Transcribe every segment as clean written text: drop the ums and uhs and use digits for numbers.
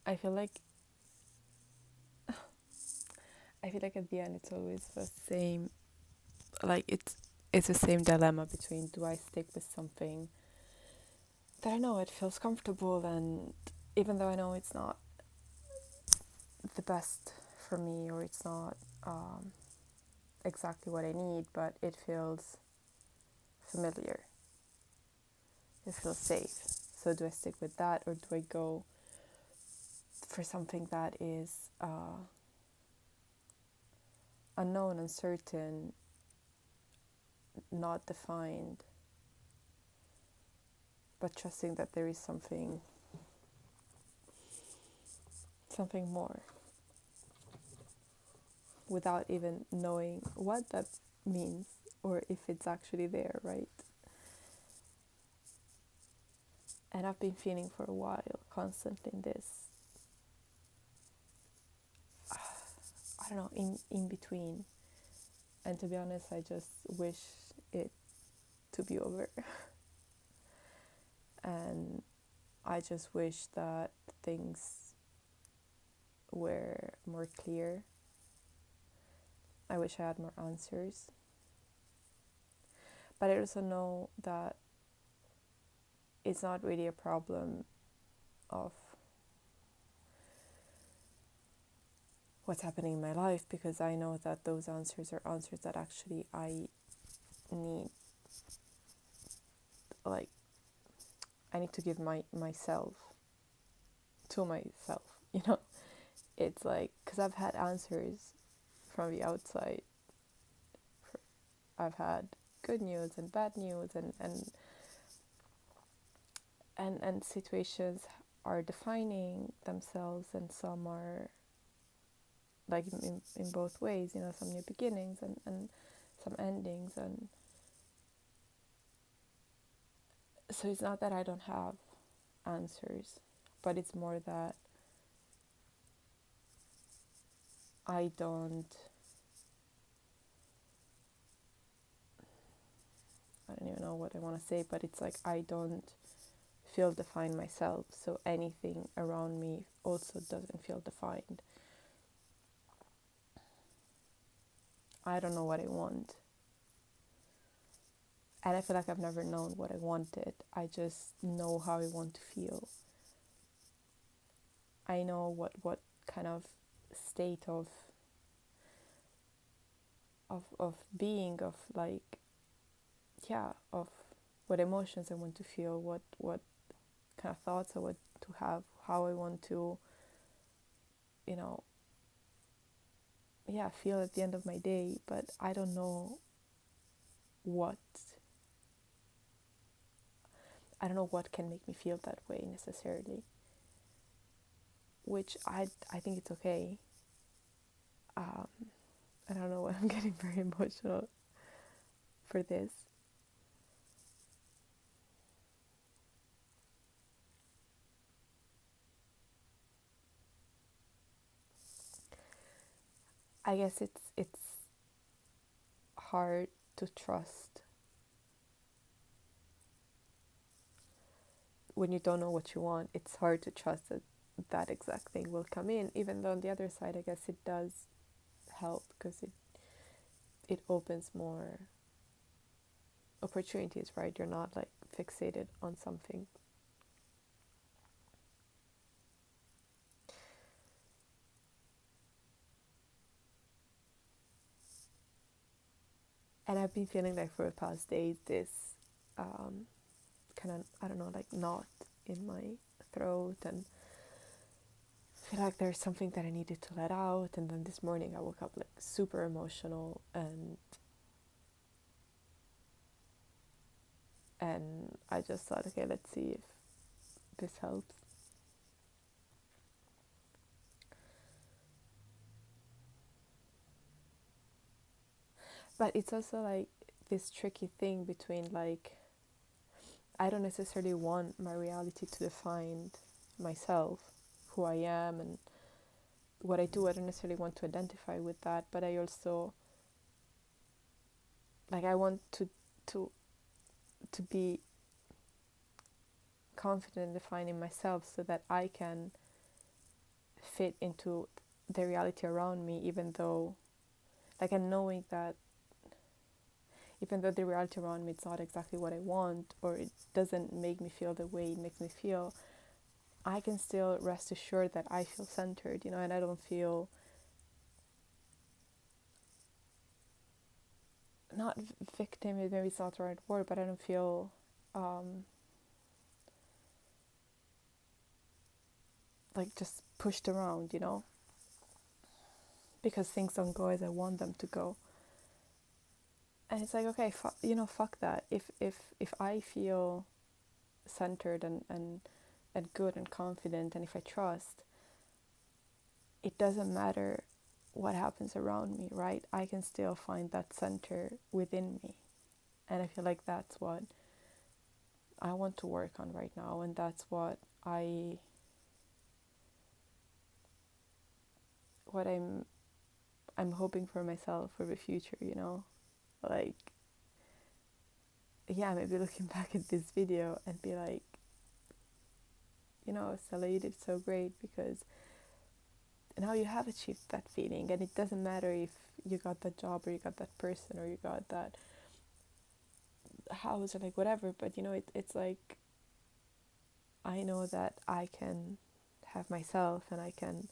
I feel like at the end it's always the same. Like it's the same dilemma between, do I stick with something that I know it feels comfortable, and even though I know it's not the best for me, or it's not exactly what I need, but it feels familiar, it feels safe. So do I stick with that, or do I go for something that is unknown, uncertain, not defined, but trusting that there is something more, without even knowing what that means or if it's actually there, right? And I've been feeling for a while constantly in this, I don't know, in between. And to be honest, I just wish it to be over. And I just wish that things were more clear. I wish I had more answers. But I also know that it's not really a problem of what's happening in my life, because I know that those answers are answers that actually I need. Like, I need to give myself to myself, you know? It's like, because I've had answers from the outside. I've had good news and bad news, and situations are defining themselves, and some are like in both ways, you know, some new beginnings and some endings. And so it's not that I don't have answers, but it's more that I don't even know what I want to say, but it's like I don't feel defined myself, so anything around me also doesn't feel defined. I don't know what I want, and I feel like I've never known what I wanted. I just know how I want to feel. I know what kind of state of being, of like, yeah, of what emotions I want to feel, what kind of thoughts I want to have, how I want to, you know, yeah, feel at the end of my day. But I don't know what what can make me feel that way necessarily, which I think it's okay. um I don't know why I'm getting very emotional for this. I guess it's hard to trust when you don't know what you want. It's hard to trust that that exact thing will come in, even though on the other side I guess it does help, because it opens more opportunities, right? You're not like fixated on something. And I've been feeling like for the past days this kind of, I don't know, like knot in my throat, and I feel like there's something that I needed to let out. And then this morning I woke up like super emotional, and I just thought, okay, let's see if this helps. But it's also like this tricky thing between like, I don't necessarily want my reality to define myself, who I am and what I do. I don't necessarily want to identify with that, but I also like, I want to to be confident in defining myself, so that I can fit into the reality around me, even though, like, and knowing that even though the reality around me is not exactly what I want, or it doesn't make me feel the way it makes me feel, I can still rest assured that I feel centered, you know, and I don't feel, not victim, maybe it's not the right word, but I don't feel like just pushed around, you know, because things don't go as I want them to go. And it's like, okay, fuck that. If I feel centered and good and confident, and if I trust, it doesn't matter what happens around me, right? I can still find that center within me. And I feel like that's what I want to work on right now, and that's what I'm hoping for myself for the future, you know? Like, yeah, maybe looking back at this video and be like, you know, Stella, you did so great, because now you have achieved that feeling, and it doesn't matter if you got that job, or you got that person, or you got that house, or like whatever, but you know, it's like, I know that I can have myself, and I can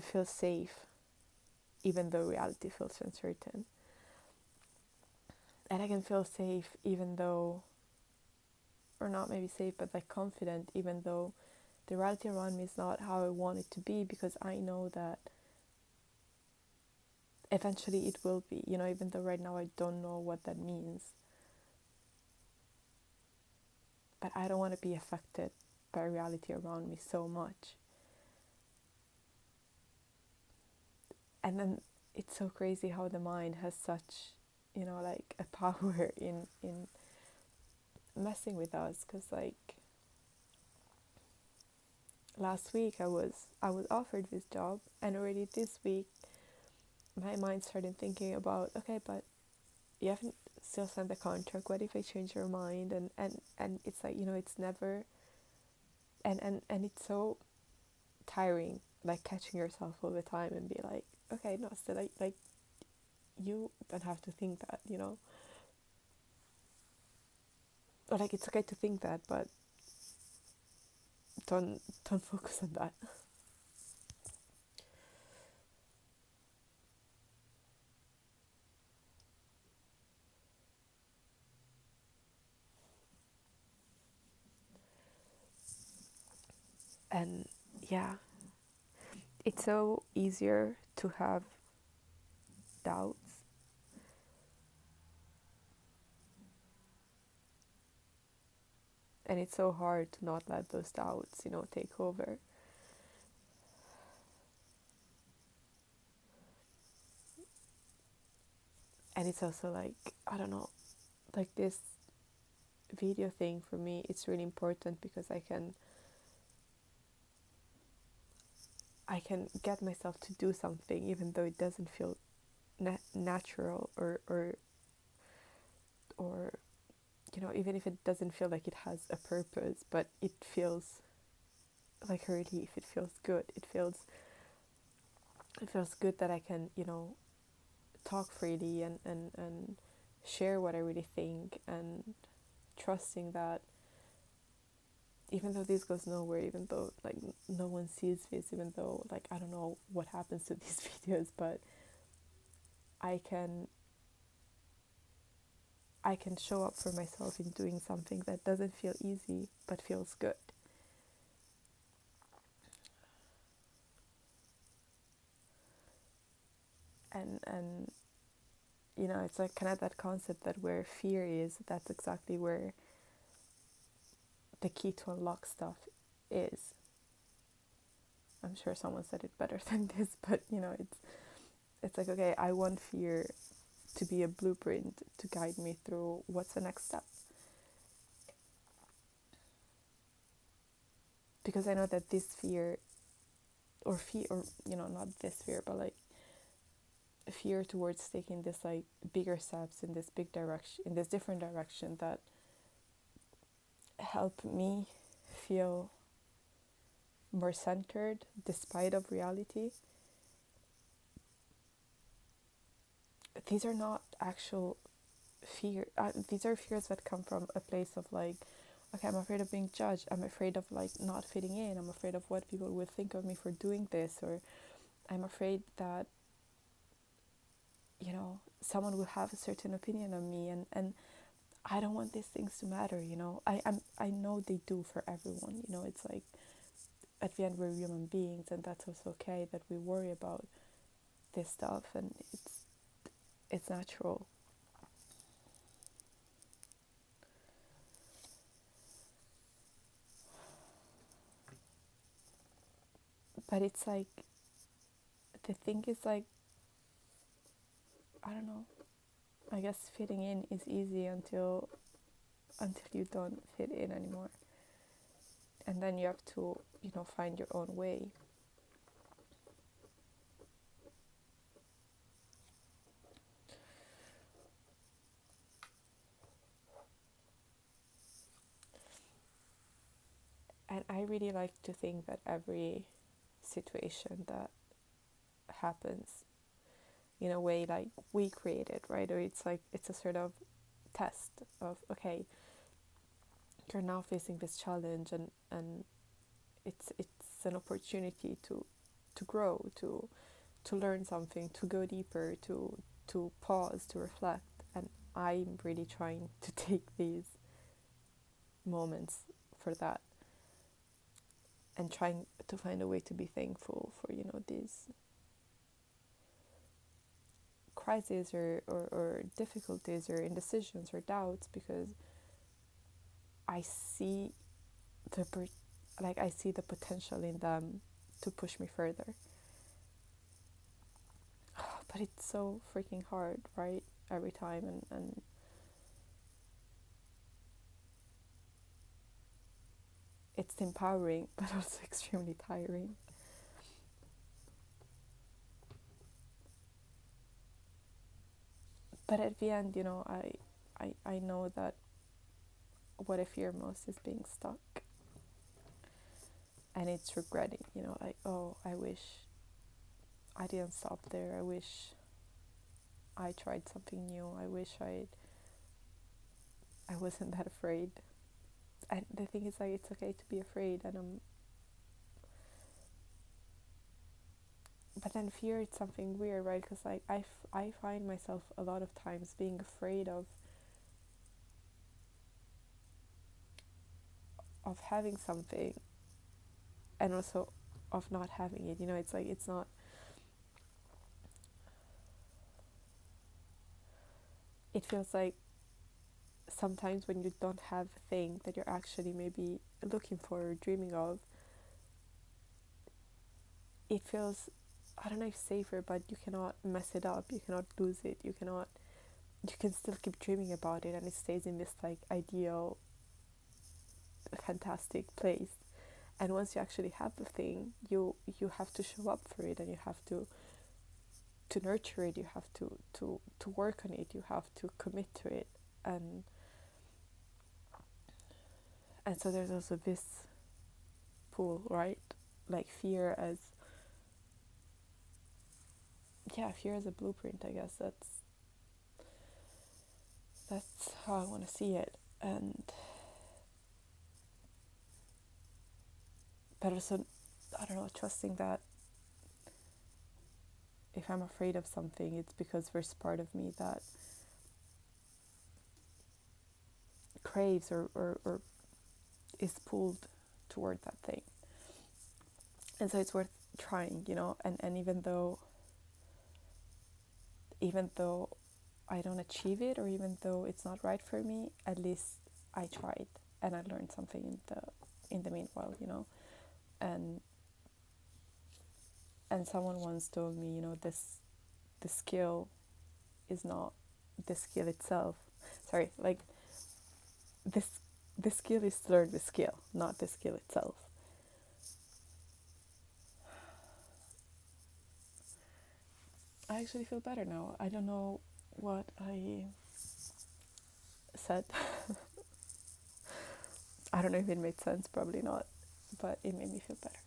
feel safe even though reality feels uncertain. And I can feel safe even though, or not maybe safe, but like confident, even though the reality around me is not how I want it to be, because I know that eventually it will be, you know, even though right now I don't know what that means. But I don't want to be affected by reality around me so much. And then it's so crazy how the mind has such, you know, like a power in messing with us, because like last week I was offered this job, and already this week my mind started thinking about, okay, but you haven't still signed the contract, what if I change your mind? And it's like, you know, it's never, and it's so tiring, like catching yourself all the time and be like, okay, no, still, like you don't have to think that, you know, or like it's okay to think that, but don't focus on that. And yeah, it's so easier to have doubts, and it's so hard to not let those doubts, you know, take over. And it's also like, I don't know, like this video thing for me, it's really important, because I can get myself to do something even though it doesn't feel natural, or you know, even if it doesn't feel like it has a purpose, but it feels like a relief. It feels good. It feels good that I can, you know, talk freely and share what I really think, and trusting that even though this goes nowhere, even though like no one sees this, even though like I don't know what happens to these videos, but I can I can show up for myself in doing something that doesn't feel easy but feels good. And you know, it's like kind of that concept that where fear is, that's exactly where the key to unlock stuff is. I'm sure someone said it better than this, but you know, it's like, okay, I want fear to be a blueprint to guide me through what's the next step, because I know that this fear, or you know, not this fear, but like fear towards taking this like bigger steps in this big direction, in this different direction, that help me feel more centered despite of reality. These are not actual fear. These are fears that come from a place of like, okay, I'm afraid of being judged. I'm afraid of like not fitting in. I'm afraid of what people will think of me for doing this, or I'm afraid that, someone will have a certain opinion on me, and I don't want these things to matter. I know they do for everyone. It's like at the end we're human beings, and that's also okay that we worry about this stuff, and it's natural. But it's like the thing is like, I don't know. I guess fitting in is easy until you don't fit in anymore, and then you have to find your own way. And I really like to think that every situation that happens in a way like we created, right? Or it's like it's a sort of test of, okay, you're now facing this challenge, and it's an opportunity to grow, to learn something, to go deeper, to pause, to reflect. And I'm really trying to take these moments for that, and trying to find a way to be thankful for these crises, or difficulties, or indecisions, or doubts, because I see I see the potential in them to push me further. But it's so freaking hard, right? Every time, and it's empowering but also extremely tiring. But at the end, I know that what I fear most is being stuck, and it's regretting, like, oh, I wish I didn't stop there. I wish I tried something new. I wish I wasn't that afraid. And the thing is, like, it's okay to be afraid, and but then fear, it's something weird, right? Because like I find myself a lot of times being afraid of having something, and also of not having it. It's like it's not. It feels like sometimes when you don't have a thing that you're actually maybe looking for or dreaming of, it feels, I don't know if safer, but you cannot mess it up. You cannot lose it. You can still keep dreaming about it, and it stays in this like ideal, fantastic place. And once you actually have the thing, you have to show up for it, and you have to nurture it. You have to work on it. You have to commit to it, and so there's also this pull, right? Like fear as, yeah, fear as a blueprint. I guess that's how I want to see it. And but also, I don't know, trusting that if I'm afraid of something, it's because there's part of me that craves, or is pulled toward that thing. And so it's worth trying, and even though I don't achieve it, or even though it's not right for me, at least I tried, and I learned something in the meanwhile, and someone once told me, this the skill is not the skill itself. Sorry, like this the skill is to learn the skill, not the skill itself. I actually feel better now. I don't know what I said. I don't know if it made sense, probably not, but it made me feel better.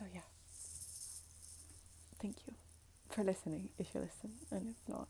So yeah, thank you for listening if you listen, and if not,